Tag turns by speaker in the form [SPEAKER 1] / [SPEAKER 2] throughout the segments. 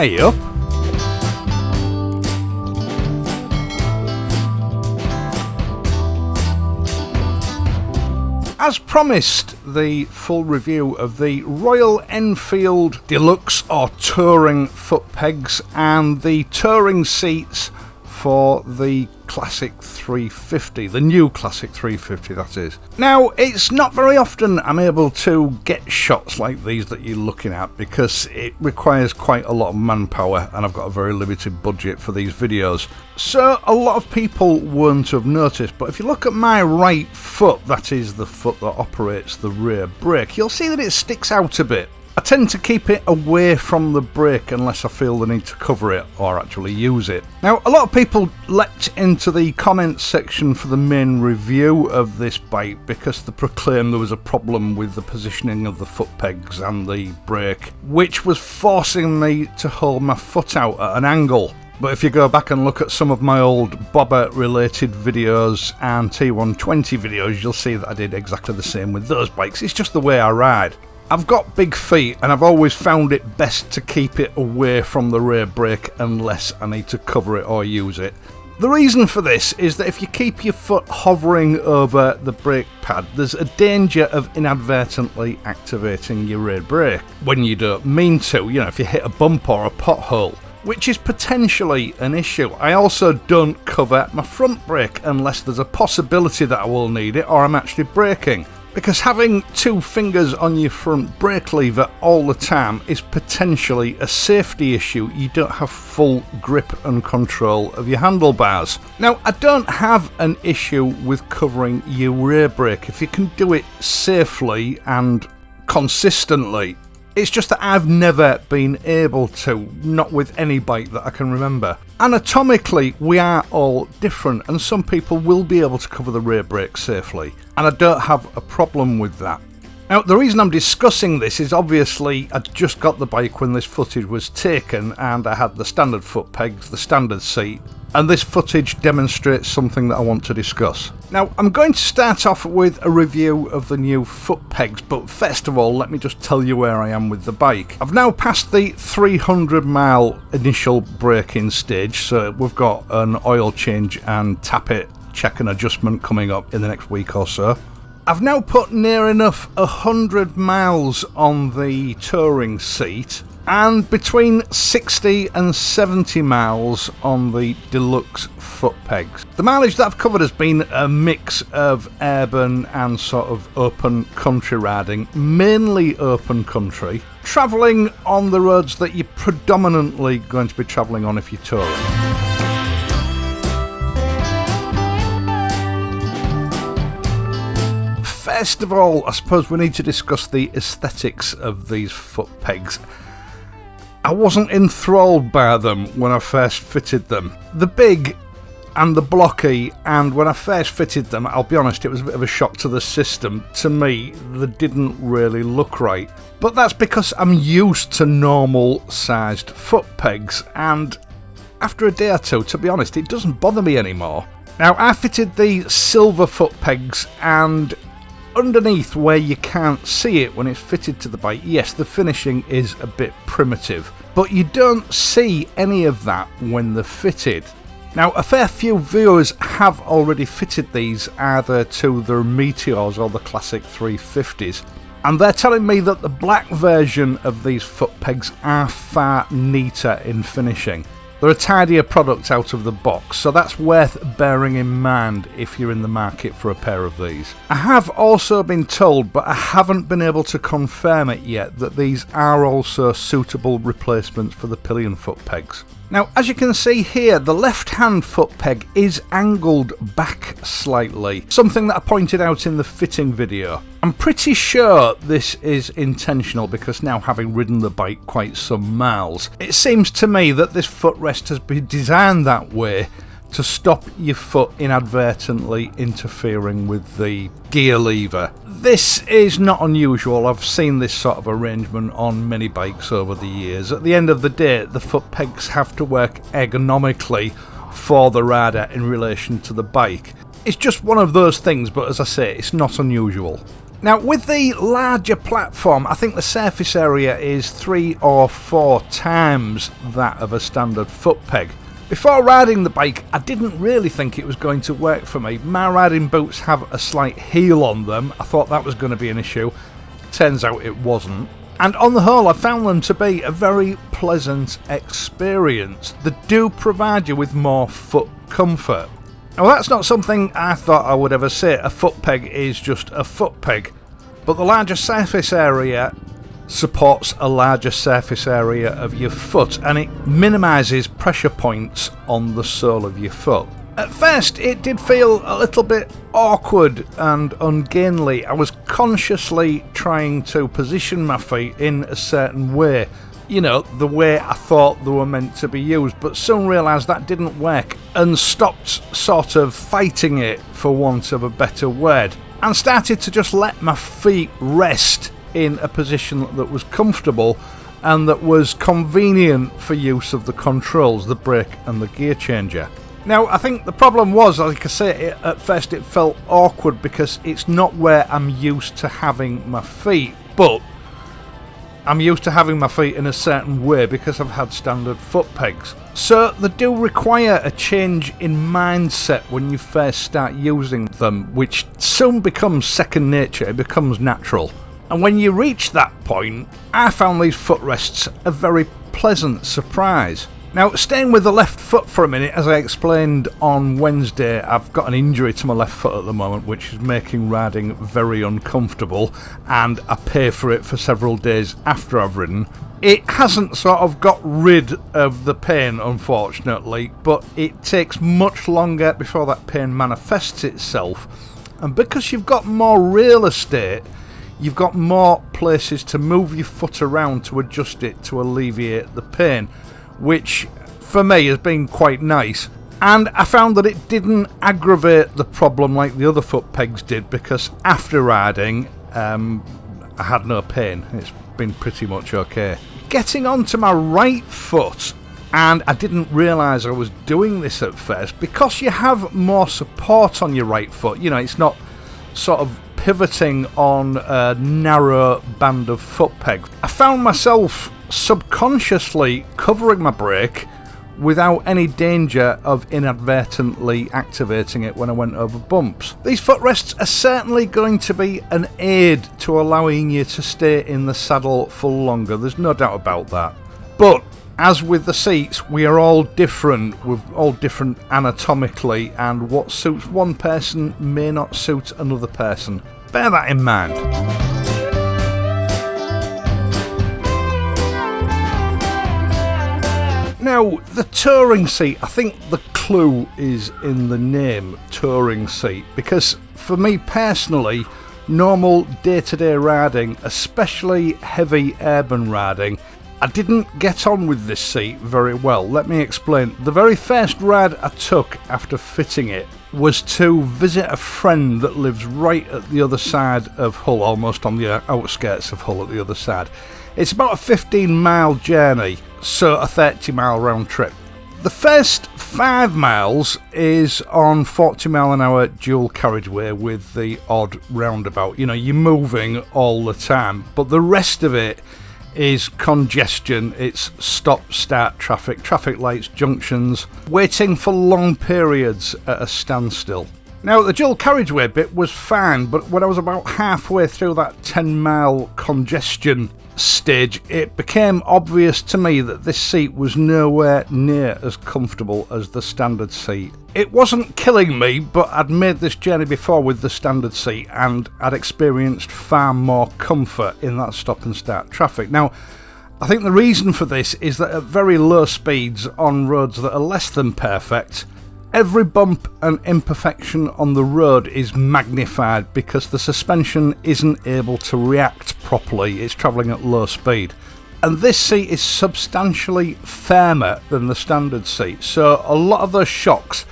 [SPEAKER 1] Hey up. As promised, the full review of the Royal Enfield Deluxe or Touring Footpegs and the touring seats for the Classic 350, the new Classic 350 that is. Now, it's not very often I'm able to get shots like these that you're looking at because it requires quite a lot of manpower and I've got a very limited budget for these videos. So a lot of people won't have noticed, but if you look at my right foot, that is the foot that operates the rear brake, you'll see that it sticks out a bit. I tend to keep it away from the brake unless I feel the need to cover it or actually use it. Now, a lot of people leapt into the comments section for the main review of this bike because they proclaimed there was a problem with the positioning of the foot pegs and the brake, which was forcing me to hold my foot out at an angle. But if you go back and look at some of my old bobber related videos and T120 videos, you'll see that I did exactly the same with those bikes. It's just the way I ride. I've got big feet and I've always found it best to keep it away from the rear brake unless I need to cover it or use it. The reason for this is that if you keep your foot hovering over the brake pad, there's a danger of inadvertently activating your rear brake when you don't mean to, if you hit a bump or a pothole, which is potentially an issue. I also don't cover my front brake unless there's a possibility that I will need it or I'm actually braking. Because having two fingers on your front brake lever all the time is potentially a safety issue. You don't have full grip and control of your handlebars. Now, I don't have an issue with covering your rear brake if you can do it safely and consistently. It's just that I've never been able to, not with any bike that I can remember. Anatomically, we are all different, and some people will be able to cover the rear brake safely, and I don't have a problem with that. Now, the reason I'm discussing this is obviously I'd just got the bike when this footage was taken, and I had the standard foot pegs, the standard seat, and this footage demonstrates something that I want to discuss. Now, I'm going to start off with a review of the new foot pegs, but first of all, let me just tell you where I am with the bike. I've now passed the 300 mile initial braking stage, so we've got an oil change and tappet check and adjustment coming up in the next week or so. I've now put near enough 100 miles on the touring seat and between 60 and 70 miles on the deluxe foot pegs. The mileage that I've covered has been a mix of urban and sort of open country riding, mainly open country, travelling on the roads that you're predominantly going to be travelling on if you're touring. First of all, I suppose we need to discuss the aesthetics of these foot pegs. I wasn't enthralled by them when I first fitted them. The big and the blocky, and when I first fitted them, I'll be honest, it was a bit of a shock to the system. To me, they didn't really look right. But that's because I'm used to normal sized foot pegs, and after a day or two, to be honest, it doesn't bother me anymore. Now, I fitted the silver foot pegs, and underneath where you can't see it when it's fitted to the bike, yes, the finishing is a bit primitive, but you don't see any of that when they're fitted. Now, a fair few viewers have already fitted these either to their Meteors or the Classic 350s, and they're telling me that the black version of these foot pegs are far neater in finishing. They're a tidier product out of the box, so that's worth bearing in mind if you're in the market for a pair of these. I have also been told, but I haven't been able to confirm it yet, that these are also suitable replacements for the pillion foot pegs. Now, as you can see here, the left-hand foot peg is angled back slightly, something that I pointed out in the fitting video. I'm pretty sure this is intentional because now, having ridden the bike quite some miles, it seems to me that this footrest has been designed that way to stop your foot inadvertently interfering with the gear lever. This is not unusual. I've seen this sort of arrangement on many bikes over the years. At the end of the day, the foot pegs have to work ergonomically for the rider in relation to the bike. It's just one of those things, but as I say, it's not unusual. Now with the larger platform, I think the surface area is 3 or 4 times that of a standard Footpeg. Before riding the bike, I didn't really think it was going to work for me. My riding boots have a slight heel on them. I thought that was going to be an issue. Turns out it wasn't. And on the whole, I found them to be a very pleasant experience. They do provide you with more foot comfort. Now that's not something I thought I would ever say. A Footpeg is just a Footpeg. But the larger surface area supports a larger surface area of your foot, and it minimises pressure points on the sole of your foot. At first it did feel a little bit awkward and ungainly. I was consciously trying to position my feet in a certain way, you know, the way I thought they were meant to be used, but soon realised that didn't work and stopped sort of fighting it, for want of a better word, and started to just let my feet rest in a position that was comfortable and that was convenient for use of the controls, the brake and the gear changer. Now I think the problem was, like I say, at first it felt awkward because it's not where I'm used to having my feet, but I'm used to having my feet in a certain way because I've had standard Footpegs. So they do require a change in mindset when you first start using them, which soon becomes second nature, it becomes natural. And when you reach that point, I found these footrests a very pleasant surprise. Now, staying with the left foot for a minute, as I explained on Wednesday, I've got an injury to my left foot at the moment, which is making riding very uncomfortable, and I pay for it for several days after I've ridden. It hasn't sort of got rid of the pain, unfortunately, but it takes much longer before that pain manifests itself. And because you've got more real estate, you've got more places to move your foot around to adjust it to alleviate the pain, which for me has been quite nice. And I found that it didn't aggravate the problem like the other Footpegs did, because after riding I had no pain. It's been pretty much okay. Getting onto my right foot, and I didn't realise I was doing this at first, because you have more support on your right foot, you know, it's not sort of pivoting on a narrow band of Footpeg. I found myself subconsciously covering my brake without any danger of inadvertently activating it when I went over bumps. These footrests are certainly going to be an aid to allowing you to stay in the saddle for longer, there's no doubt about that. But as with the seats, we are all different, we're all different anatomically, and what suits one person may not suit another person. Bear that in mind. Now, the touring seat, I think the clue is in the name, touring seat, because for me personally, normal day-to-day riding, especially heavy urban riding, I didn't get on with this seat very well. Let me explain. The very first ride I took after fitting it was to visit a friend that lives right at the other side of Hull, almost on the outskirts of Hull at the other side. It's about a 15-mile journey, so a 30-mile round trip. The first 5 miles is on 40-mile-an-hour dual carriageway with the odd roundabout. You know, you're moving all the time, but the rest of it is congestion. It's stop-start traffic, traffic lights, junctions, waiting for long periods at a standstill. Now, the dual carriageway bit was fine, but when I was about halfway through that 10-mile congestion stage, it became obvious to me that this seat was nowhere near as comfortable as the standard seat. It wasn't killing me, but I'd made this journey before with the standard seat, and I'd experienced far more comfort in that stop and start traffic. Now, I think the reason for this is that at very low speeds on roads that are less than perfect, every bump and imperfection on the road is magnified because the suspension isn't able to react properly. It's travelling at low speed. And this seat is substantially firmer than the standard seat, so a lot of those shocks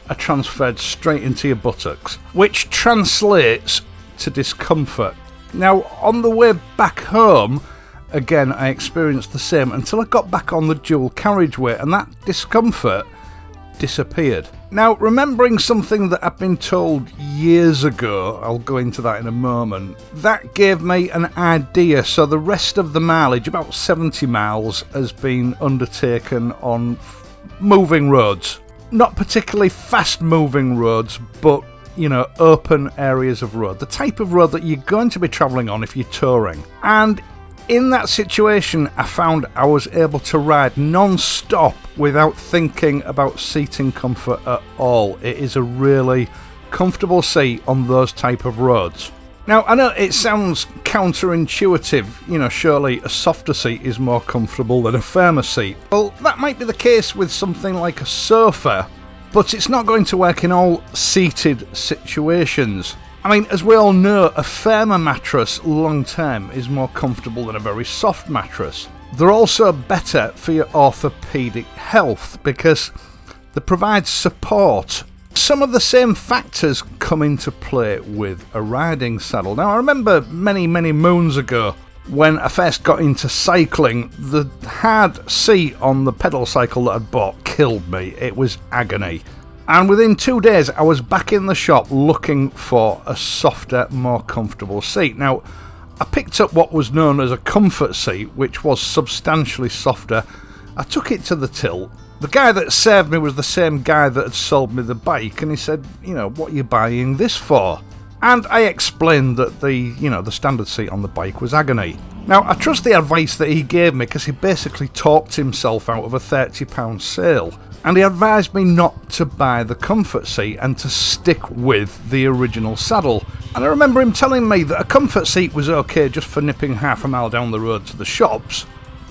[SPEAKER 1] are transferred straight into your buttocks, which translates to discomfort. Now, on the way back home, again, I experienced the same until I got back on the dual carriageway, and that discomfort disappeared. Now, remembering something that I've been told years ago, I'll go into that in a moment, that gave me an idea. So the rest of the mileage, about 70 miles, has been undertaken on moving roads. Not particularly fast moving roads, but, you know, open areas of road. The type of road that you're going to be travelling on if you're touring. And in that situation, I found I was able to ride non-stop without thinking about seating comfort at all. It is a really comfortable seat on those type of roads. Now, I know it sounds counterintuitive, you know, surely a softer seat is more comfortable than a firmer seat. Well, that might be the case with something like a sofa, but it's not going to work in all seated situations. I mean, as we all know, a firmer mattress long term is more comfortable than a very soft mattress. They're also better for your orthopedic health because they provide support. Some of the same factors come into play with a riding saddle. Now, I remember many moons ago when I first got into cycling, the hard seat on the pedal cycle that I'd bought killed me. It was agony. And within 2 days, I was back in the shop looking for a softer, more comfortable seat. Now, I picked up what was known as a comfort seat, which was substantially softer. I took it to the till. The guy that served me was the same guy that had sold me the bike, and he said, you know, what are you buying this for? And I explained that the standard seat on the bike was agony. Now, I trust the advice that he gave me because he basically talked himself out of a £30 sale. And he advised me not to buy the comfort seat and to stick with the original saddle. And I remember him telling me that a comfort seat was okay just for nipping half a mile down the road to the shops.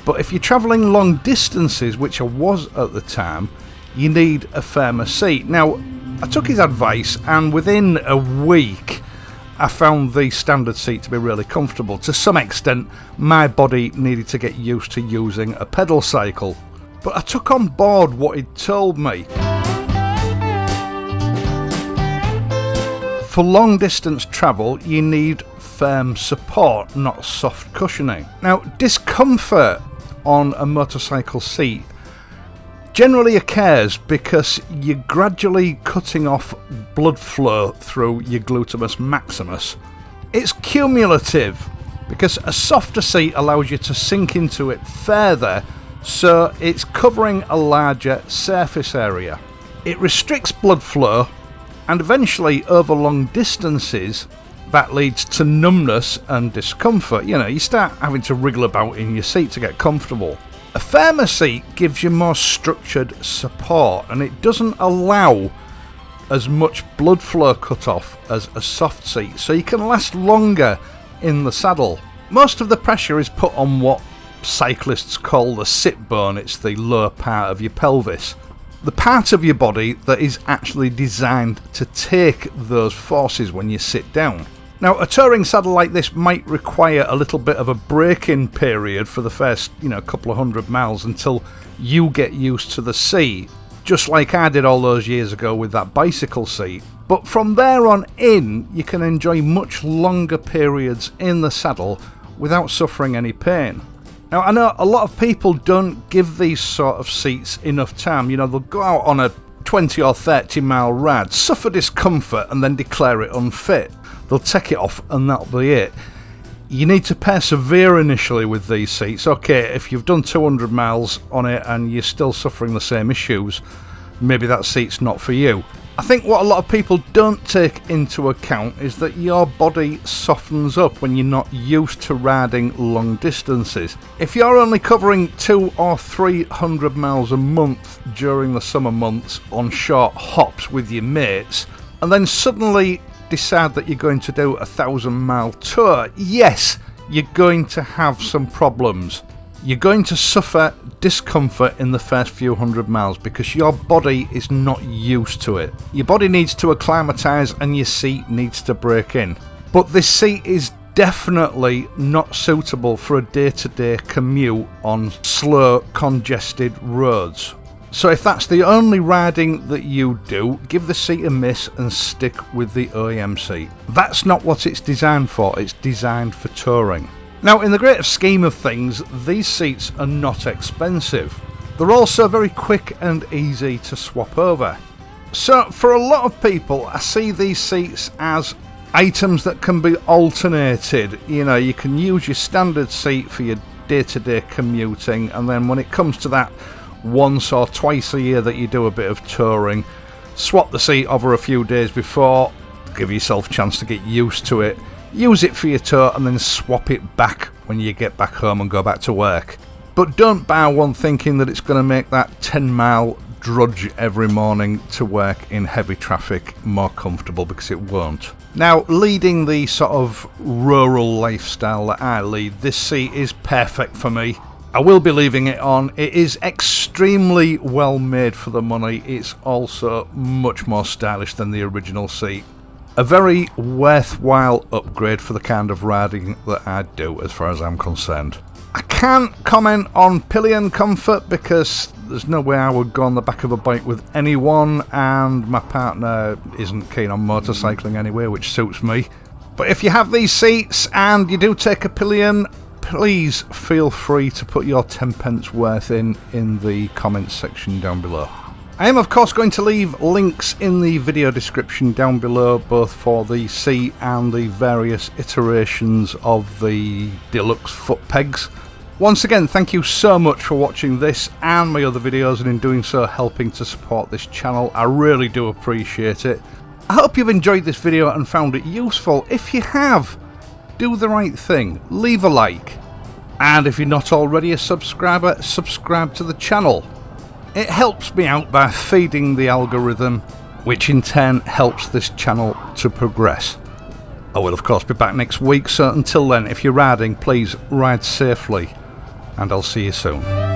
[SPEAKER 1] But if you're travelling long distances, which I was at the time, you need a firmer seat. Now, I took his advice, and within a week, I found the standard seat to be really comfortable. To some extent, my body needed to get used to using a pedal cycle. But I took on board what he'd told me. For long distance travel, you need firm support, not soft cushioning. Now, discomfort on a motorcycle seat generally occurs because you're gradually cutting off blood flow through your gluteus maximus. It's cumulative because a softer seat allows you to sink into it further, so it's covering a larger surface area. It restricts blood flow, and eventually over long distances that leads to numbness and discomfort. You know, you start having to wriggle about in your seat to get comfortable. A firmer seat gives you more structured support, and it doesn't allow as much blood flow cut off as a soft seat, so you can last longer in the saddle. Most of the pressure is put on what cyclists call the sit bone. It's the lower part of your pelvis, the part of your body that is actually designed to take those forces when you sit down. Now, a touring saddle like this might require a little bit of a break-in period for the first, couple of 100 miles until you get used to the seat, just like I did all those years ago with that bicycle seat. But from there on in, you can enjoy much longer periods in the saddle without suffering any pain. Now, I know a lot of people don't give these sort of seats enough time. They'll go out on a 20 or 30 mile ride, suffer discomfort, and then declare it unfit. They'll take it off and that'll be it. You need to persevere initially with these seats. Okay, if you've done 200 miles on it and you're still suffering the same issues, maybe that seat's not for you. I think what a lot of people don't take into account is that your body softens up when you're not used to riding long distances. If you're only covering 200 or 300 miles a month during the summer months on short hops with your mates, and then suddenly decide that you're going to do a 1,000-mile tour, yes, you're going to have some problems. You're going to suffer discomfort in the first few 100 miles because your body is not used to it. Your body needs to acclimatise and your seat needs to break in. But this seat is definitely not suitable for a day-to-day commute on slow, congested roads. So if that's the only riding that you do, give the seat a miss and stick with the OEM seat. That's not what it's designed for. It's designed for touring. Now, in the greater scheme of things, these seats are not expensive. They're also very quick and easy to swap over. So for a lot of people, I see these seats as items that can be alternated. You know, you can use your standard seat for your day-to-day commuting, and then when it comes to that once or twice a year that you do a bit of touring, swap the seat over a few days before, give yourself a chance to get used to it, use it for your tour, and then swap it back when you get back home and go back to work. But don't buy one thinking that it's going to make that 10-mile drudge every morning to work in heavy traffic more comfortable, because it won't. Now, leading the sort of rural lifestyle that I lead, this seat is perfect for me. I will be leaving it on. It is extremely well made for the money. It's also much more stylish than the original seat. A very worthwhile upgrade for the kind of riding that I do, as far as I'm concerned. I can't comment on pillion comfort because there's no way I would go on the back of a bike with anyone, and my partner isn't keen on motorcycling anyway, which suits me. But if you have these seats and you do take a pillion, please feel free to put your 10 pence worth in the comments section down below. I am of course going to leave links in the video description down below, both for the seat and the various iterations of the deluxe foot pegs. Once again, thank you so much for watching this and my other videos, and in doing so helping to support this channel. I really do appreciate it. I hope you've enjoyed this video and found it useful. If you have, do the right thing, leave a like, and if you're not already a subscriber, subscribe to the channel. It helps me out by feeding the algorithm, which in turn helps this channel to progress. I will of course be back next week, so until then, if you're riding, please ride safely, and I'll see you soon.